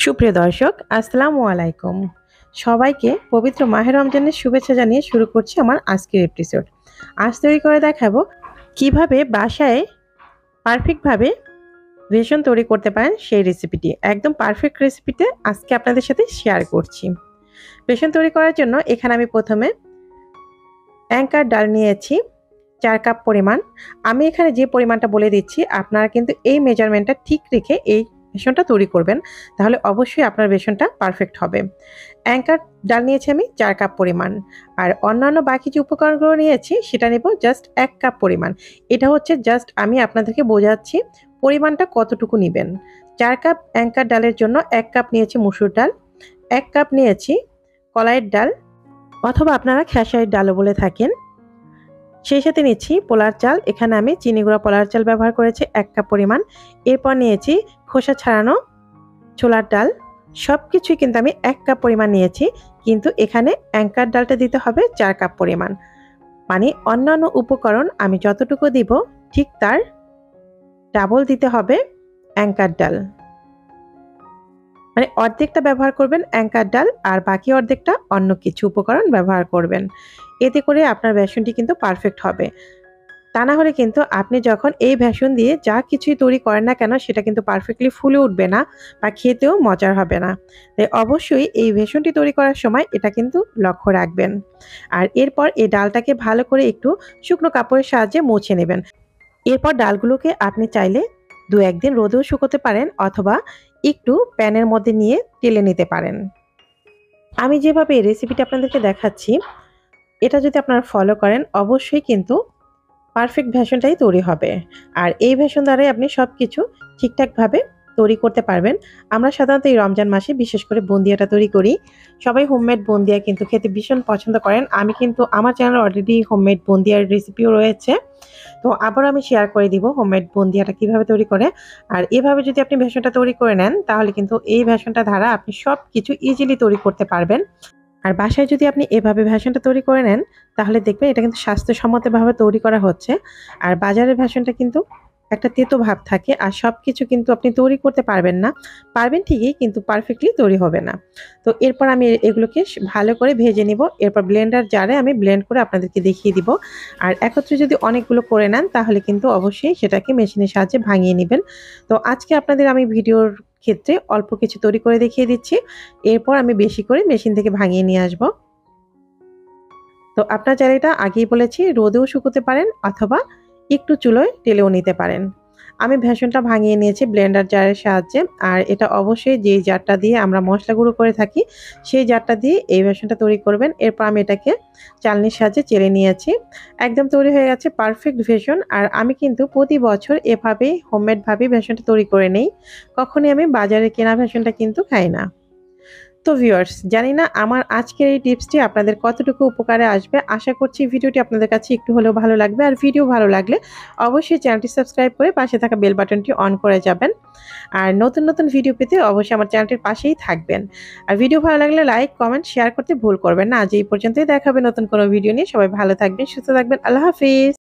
সুপ্রিয় দর্শক, আসসালামু আলাইকুম। সবাইকে পবিত্র মাহে রমজানের শুভেচ্ছা জানিয়ে শুরু করছি আমার আজকের এপিসোড। আজ তৈরি করে দেখাবো কিভাবে বাসায় পারফেক্টভাবে বেসন তৈরি করতে পারেন সেই রেসিপিটি। একদম পারফেক্ট রেসিপিতে আজকে আপনাদের সাথে শেয়ার করছি। বেসন তৈরি করার জন্য এখানে আমি প্রথমে অ্যাঙ্কার ডাল নিয়েছি ৪ কাপ পরিমাণ। আমি এখানে যে পরিমাণটা বলে দিচ্ছি আপনারা কিন্তু এই মেজারমেন্টটা ঠিক রেখে এই বেসনটা তৈরি করবেন, তাহলে অবশ্যই আপনার বেসনটা পারফেক্ট হবে। অ্যাঙ্কার ডাল নিয়েছি আমি ৪ কাপ পরিমাণ, আর অন্যান্য বাকি যে উপকরণগুলো নিয়েছি সেটা নেব জাস্ট ১ কাপ পরিমাণ। এটা হচ্ছে জাস্ট আমি আপনাদেরকে বোঝাচ্ছি পরিমাণটা কতটুকু নেবেন। ৪ কাপ অ্যাঙ্কার ডালের জন্য ১ কাপ নিয়েছি মসুর ডাল, ১ কাপ নিয়েছি কলাইয়ের ডাল অথবা আপনারা খেসারির ডালও বলে থাকেন। সেই সাথে নিচ্ছি পোলার চাল, এখানে আমি চিনি গুঁড়া পোলার চাল ব্যবহার করেছি ১ কাপ পরিমাণ। এরপর নিয়েছি খোসা ছাড়ানো ছোলার ডাল। সব কিছুই কিন্তু আমি ১ কাপ পরিমাণ নিয়েছি, কিন্তু এখানে অ্যাঙ্কার ডালটা দিতে হবে ৪ কাপ পরিমাণ। মানে অন্যান্য উপকরণ আমি যতটুকু দিব ঠিক তার ডাবল দিতে হবে অ্যাঙ্কার ডাল। মানে অর্ধেকটা ব্যবহার করবেন অ্যাঙ্কার ডাল আর বাকি অর্ধেকটা অন্য কিছু উপকরণ ব্যবহার করবেন। এতে করে আপনার বেসনটি কিন্তু পারফেক্ট হবে। তা না হলে কিন্তু আপনি যখন এই বেসন দিয়ে যা কিছুই তৈরি করেন না কেন সেটা কিন্তু পারফেক্টলি ফুলে উঠবে না বা খেতেও মজার হবে না। তাই অবশ্যই এই বেসনটি তৈরি করার সময় এটা কিন্তু লক্ষ্য রাখবেন। আর এরপর এই ডালটাকে ভালো করে একটু শুকনো কাপড়ের সাহায্যে মুছে নেবেন। এরপর ডালগুলোকে আপনি চাইলে ২-১ দিন রোদেও শুকোতে পারেন অথবা একটু প্যানের মধ্যে নিয়ে টেলে নিতে পারেন। আমি যেভাবে এই রেসিপিটা আপনাদেরকে দেখাচ্ছি এটা যদি আপনারা ফলো করেন অবশ্যই কিন্তু পারফেক্ট বেসনটাই তৈরি হবে। আর এই বেসন দ্বারাই আপনি সবকিছু ঠিকঠাকভাবে তৈরি করতে পারবেন। আমরা সাধারণত এই রমজান মাসে বিশেষ করে বুন্দিয়াটা তৈরি করি। সবাই হোমমেড বুন্দিয়া কিন্তু খেতে ভীষণ পছন্দ করেন। আমি কিন্তু আমার চ্যানেলে অলরেডি হোমমেড বুন্দিয়ার রেসিপিও রয়েছে। তো আবারও আমি শেয়ার করে দিব হোমমেড বুন্দিয়াটা কিভাবে তৈরি করে। আর এভাবে যদি আপনি বেসনটা তৈরি করে নেন তাহলে কিন্তু এই বেসনটা দ্বারা আপনি সবকিছু ইজিলি তৈরি করতে পারবেন। আর বাসায় যদি আপনি এভাবে ভেষনটা তৈরি করে নেন তাহলে দেখবেন এটা কিন্তু স্বাস্থ্যসম্মতভাবে তৈরি করা হচ্ছে। আর বাজারের ভেষনটা কিন্তু একটা তেতো ভাব থাকে আর সবকিছু কিন্তু আপনি তৈরি করতে পারবেন না। পারবেন ঠিকই, কিন্তু পারফেক্টলি তৈরি হবে না। তো এরপর আমি এগুলোকে ভালো করে ভেজে নিব। এরপর ব্লেন্ডার জারে আমি ব্লেন্ড করে আপনাদেরকে দেখিয়ে দিব। আর একত্রে যদি অনেকগুলো করে নেন তাহলে কিন্তু অবশ্যই সেটাকে মেশিনের সাহায্যে ভাঙিয়ে নেবেন। তো আজকে আপনাদের আমি ভিডিওর ক্ষেত্রে অল্প কিছু তৈরি করে দেখিয়ে দিচ্ছি। এরপর আমি বেশি করে মেশিন থেকে ভাঙিয়ে নিয়ে আসব। তো আপনার চাইলে এটা আগেই বলেছি রোদেও শুকোতে পারেন অথবা একটু চুলোয় টেলেও নিতে পারেন। আমি ভেষনটা ভাঙিয়ে নিয়েছি ব্লেন্ডার জারের সাহায্যে। আর এটা অবশ্যই যেই জারটা দিয়ে আমরা মশলা গুঁড়ো করে থাকি সেই জারটা দিয়ে এই ভেষনটা তৈরি করবেন। এরপর আমি এটাকে চালনির সাহায্যে চেলে নিয়েছি। একদম তৈরি হয়ে গেছে পারফেক্ট ভেষন। আর আমি কিন্তু প্রতি বছর এভাবেই হোমমেডভাবেই ভেষনটা তৈরি করে নেই। কখনোই আমি বাজারে কেনা ভেষনটা কিন্তু খাই না। তো ভিউয়ার্স, জানি না আমার আজকের এই টিপসটি আপনাদের কতটুকু উপকারে আসবে। আশা করছি ভিডিওটি আপনাদের কাছে একটু হলেও ভালো লাগবে। আর ভিডিও ভালো লাগলে অবশ্যই চ্যানেলটি সাবস্ক্রাইব করে পাশে থাকা বেল বাটনটি অন করে যাবেন। আর নতুন নতুন ভিডিও পেতে অবশ্যই আমার চ্যানেলটির পাশেই থাকবেন। আর ভিডিও ভালো লাগলে লাইক, কমেন্ট, শেয়ার করতে ভুল করবেন না। আজ এই পর্যন্তই, দেখা হবে নতুন কোনো ভিডিও নিয়ে। সবাই ভালো থাকবেন, সুস্থ থাকবেন। আল্লাহ হাফিজ।